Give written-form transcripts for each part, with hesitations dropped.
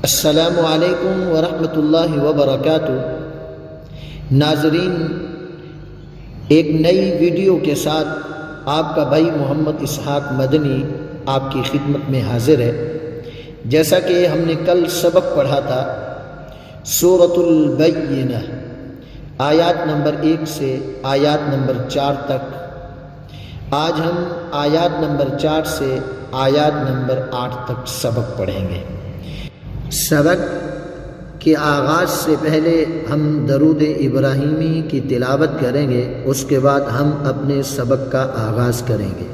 अस्सलामु अलैकुम वरहमतुल्लाहि वबरकातुह। नाज़रीन, एक नई वीडियो के साथ आपका भाई मोहम्मद इसहाक मदनी आपकी खिदमत में हाजिर है। जैसा कि हमने कल सबक पढ़ा था सूरतुल बय्यिना आयत नंबर 1 से आयत नंबर 4 तक, आज हम आयत नंबर 4 से आयत नंबर 8 तक सबक पढ़ेंगे। सबक के आगाज़ से पहले हम दरूद इब्राहीमी की तिलावत करेंगे, उसके बाद हम अपने सबक का आगाज़ करेंगे।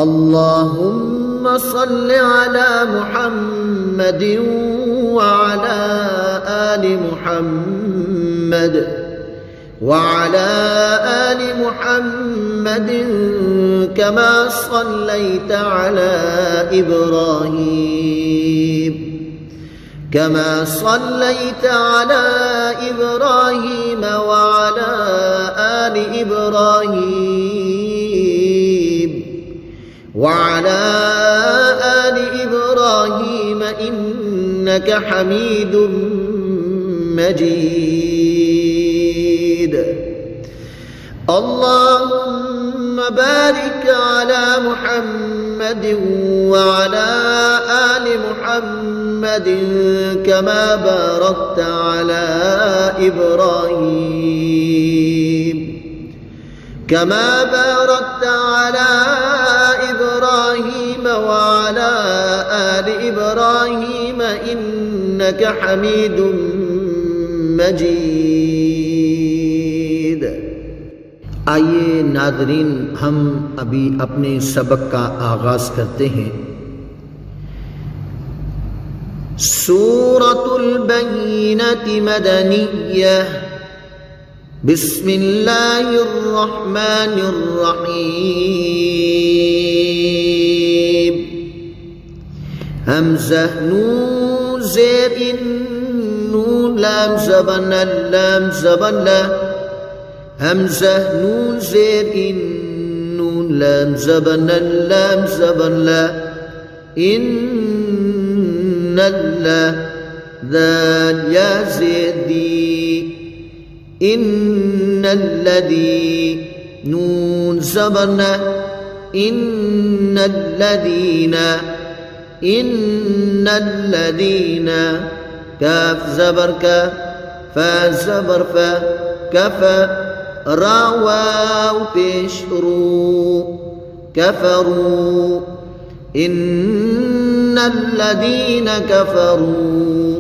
अल्लाहुम्मा सल्लि अला मुहम्मदिन व अला आलि मुहम्मद व अला आलि मुहम्मदिन कमा सल्लैता अला इब्राहीम كما صليت على إبراهيم وعلى آل إبراهيم وعلى آل إبراهيم إنك حميد مجيد. اللهم بارك على محمد وعلى آل محمد كما باركت على إبراهيم وعلى آل إبراهيم إنك حميد مجيد. आइए नाज़रीन, हम अभी अपने सबक का आगाज़ करते हैं। सूरतुल बय्यिनति मदनिय्यह। बिस्मिल्लाहिर्रहमानिर्रहीम। हमज़ह नून ज़ेर इन नून लाम ज़बन लाम ज़बन ला। हमज़ह नून ज़ेर इन नून लाम ज़बन लाम ज़बन ला। ذال يا زيدي إن الذي نون زبرنا إن الذين كاف زبر كاف فا زبر فا كفى را واو پیش رو كفروا إن الذين كفروا.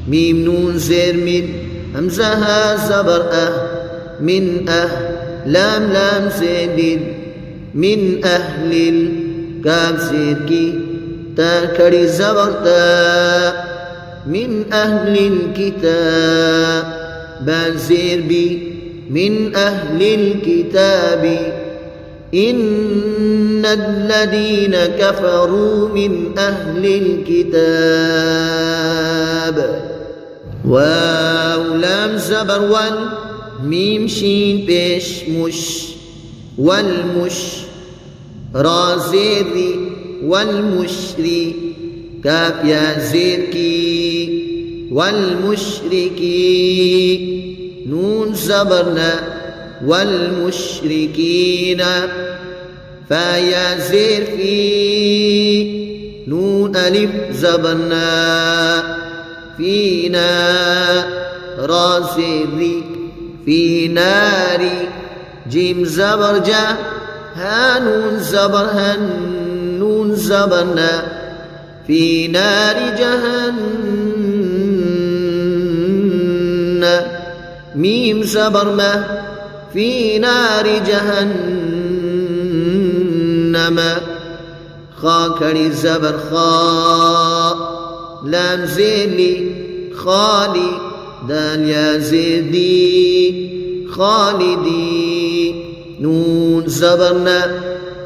ميم نون زير من همزها زبر من لام لام زيد من أهل الكاف زير كي تا كري زبر تا من أهل الكتاب با زير بي من أهل الكتاب. إن الذين كفروا من أهل الكتاب. واو لام زبر وال ميم شين بيش مش والمش را زيري والمشري كاف يا زيركي والمشركي نون زبرنا والمشركين فيا زير في نون ألف زبرنا فينا را زير في ناري جيم زبر جا ها نون زبر هن نون زبرنا في نار جهنم ميم زبر ما في نار جهنم خا كري زبر خا لام زيلي خالي دال يا زيدي خالدي نون زبرنا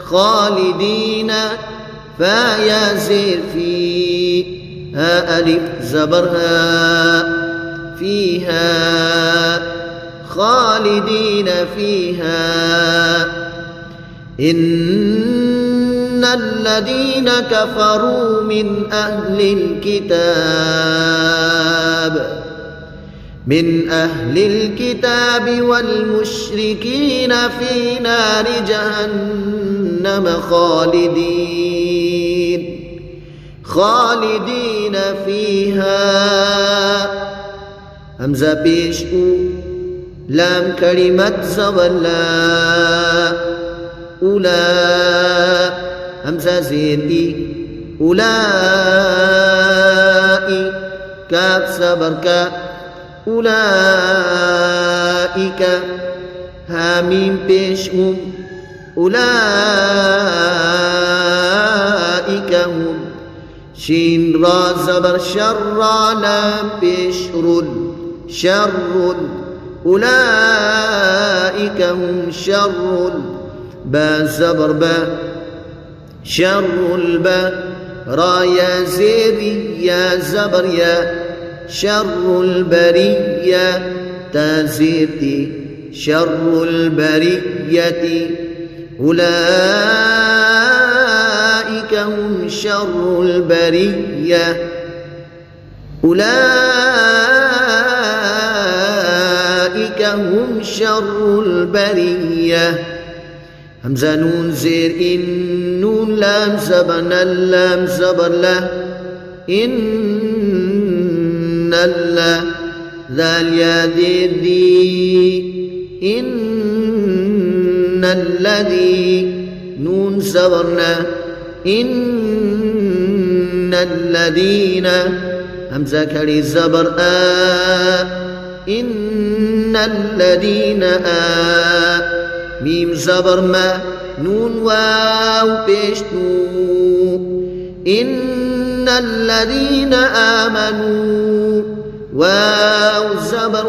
خالدين فا يا زير في ها ألف زبرها فيها خالدين فيها. إن الذين كفروا من أهل الكتاب والمشركين في نار جهنم خالدين فيها. همزة پیش لام كلمة زبلا أولى همزة زين أولئك كاف صبر كا أولئك هاميم پیش أولئك هم شين را زبر شر لام پیش شر أولئك هم شر با زبر با شر البا را يا زير يا زبر يا شر البرية تازيرتي شر البرية أولئك هم شر البرية أولئك هم شر البرية. همزة نون زير إن نون لام زبر اللام زبر له إن الله ذال يا ذي إن الذي نون زبرنا إن الذين همزة كري زبر إن الذين ميم زبر ما نون واو بيشتو إن الذين آمنوا واو زبر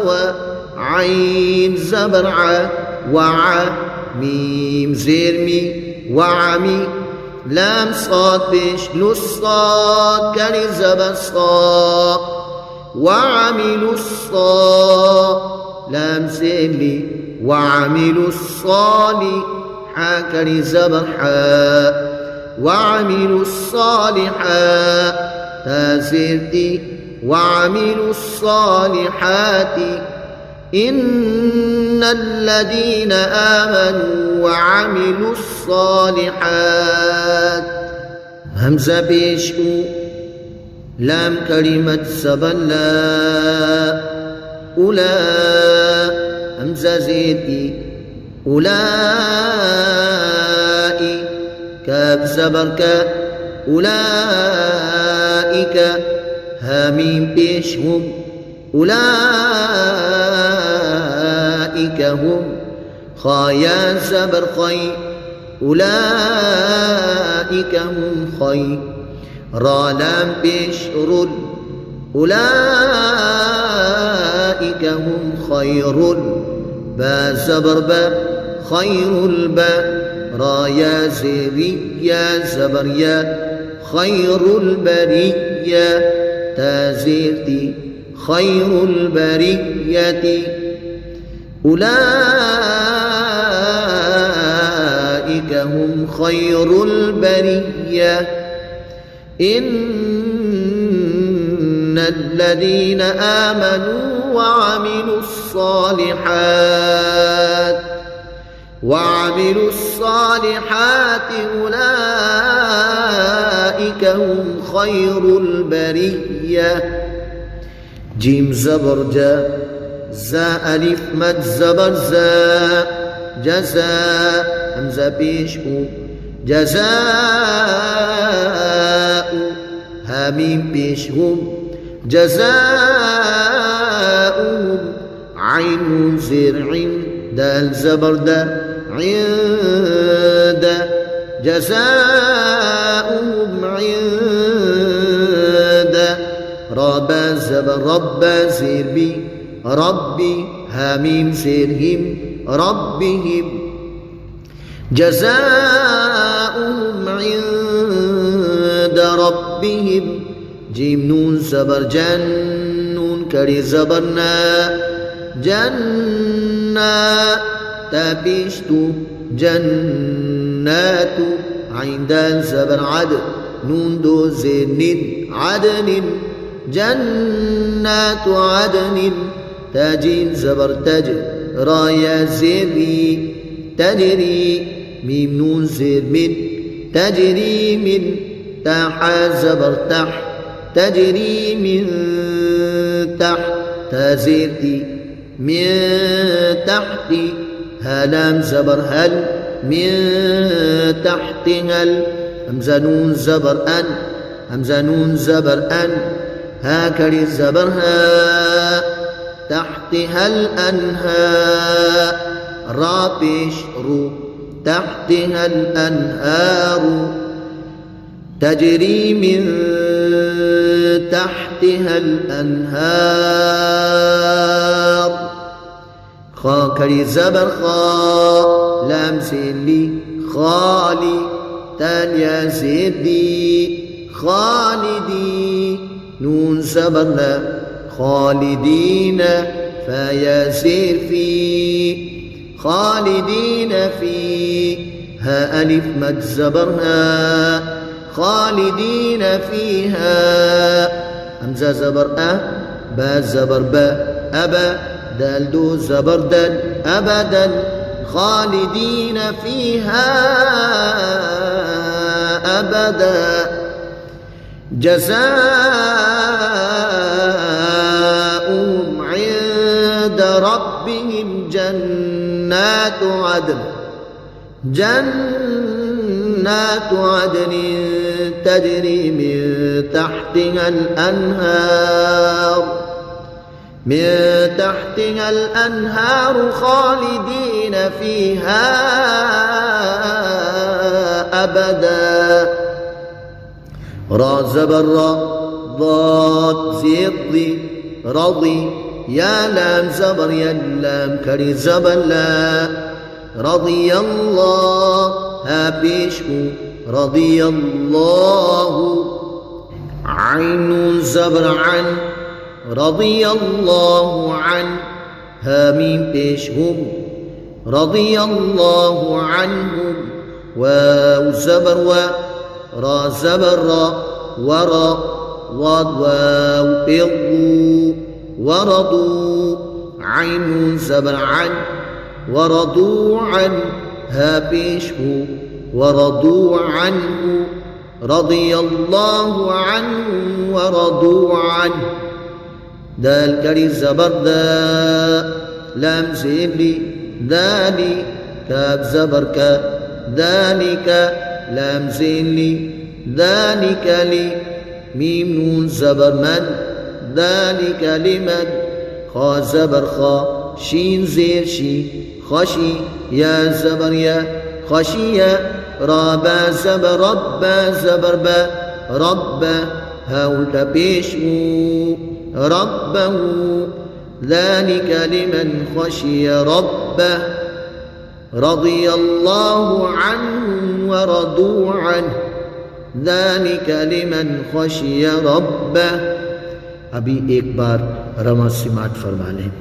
وعين زبر وع ميم زير مي وعمي لام صاد بيش للصاد كري زبر صاد وعملوا الصاد لام زير لي وعملوا الصالحات كري زبر حاء وعملوا الصالحات تازيرتي وعملوا الصالحات إن الذين آمنوا وعملوا الصالحات. همزة بيشو لام كلمة سبلا أولى همزة زيتي أولئك كاف زبر كا أولئك هاميم بيشهم أولئك هم خايا زبر خي أولئك هم خي را لام بيشر أولئك هم خير با زبر با خير البا را يا زيري يا زبر يا خير البرية تازيرتي خير البرية أولئك هم خير البرية إن الذين آمنوا وعملوا الصالحات أولئك هم خير البرية. جيم زبر جا زا ألف مد زبر زا جزاء همزة بيش جزاء هاميم بيشهم جزاؤهم عين زرع دال زبر دا عند جزاؤهم عند ربا زبر ربا زير بي ربي هاميم زيرهم ربهم جزاؤهم عند ربهم جيم نون زبر جن نون كري زبرنا جنة تبشت جنات عين دال زبر عد نون دو زين ند عدن جنات عدن تاجين زبر تج رايا زيري تجري ميم نون زير من تجري من تاح زبر تح تجري من تحت تزيرتي من تحت هلام زبر هل من تحت هل همزة نون زبر أن همزة نون زبر أن هاكري زبر ها تحتها الأنهار رابش رو تحتها الأنهار تجري من تحتها الأنهار خاكري زبر خا لام سيلي خالي تانيا زيدي خالدي نون زبر لا خالدين فيسير في خالدين في ها ألف مد زبرها خالدين فيها همزة زبر با زبر با أبا دال دو زبر دال أبدا خالدين فيها أبدا جزاؤهم عند ربهم جنات عدن جنات عدن تجري من تحتها الأنهار من تحتها الأنهار خالدين فيها أبدا را زبر را ضاد زيض رضي يا لام زبر يا لام كري زبر لا رضي الله هابيشكو رضي الله عين زبر عن رضي الله عن هاميم بيشهم رضي الله عنهم واو زبر و را زبر را ورا ضاد واو بيضوا ورضوا عين زبر عن ورضوا عن هابيشه ورضوا عنه رضي الله عنه ورضوا عنه دال كري زبر دا لام زيبلي دالي كاب زبر كا ذلك لام زينلي ذلك لي ميم نون زبر من ذلك لمن خا زبر خا شين زير شي خشي يا زبر يا خشية رابا زبر ربا زبر با ربا هاولت بيشمو ربه ذلك لمن خشي ربه رضي الله عنهم ورضوا عنه ذلك لمن خشي ربه अभी एक बार रमा सिमात फरमा लें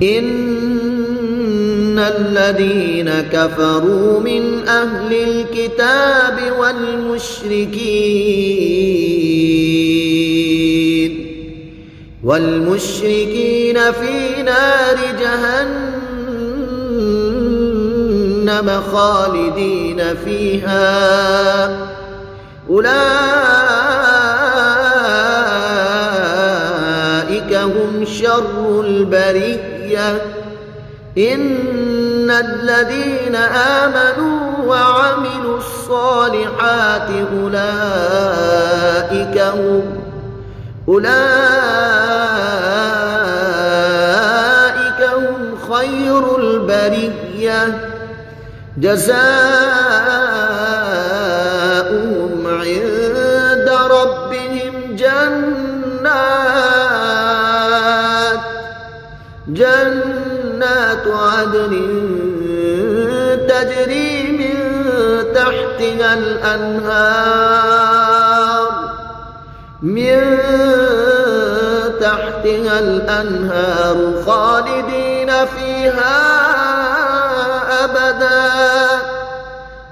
إن الذين كفروا من أهل الكتاب والمشركين في نار جهنم خالدين فيها أولئك هم شر البرية إن الذين آمنوا وعملوا الصالحات أولئك هم خير البرية جزاؤهم عند ربهم جنات عدن تجري من تحتها الأنهار خالدين فيها أبدا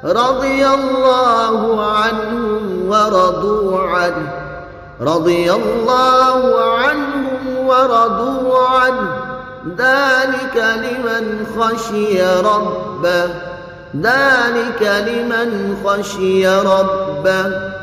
رضي الله عنهم ورضوا عنه، رضي الله عنهم ورضوا عنه، ذلك لمن خشي ربه، ذلك لمن خشي ربه.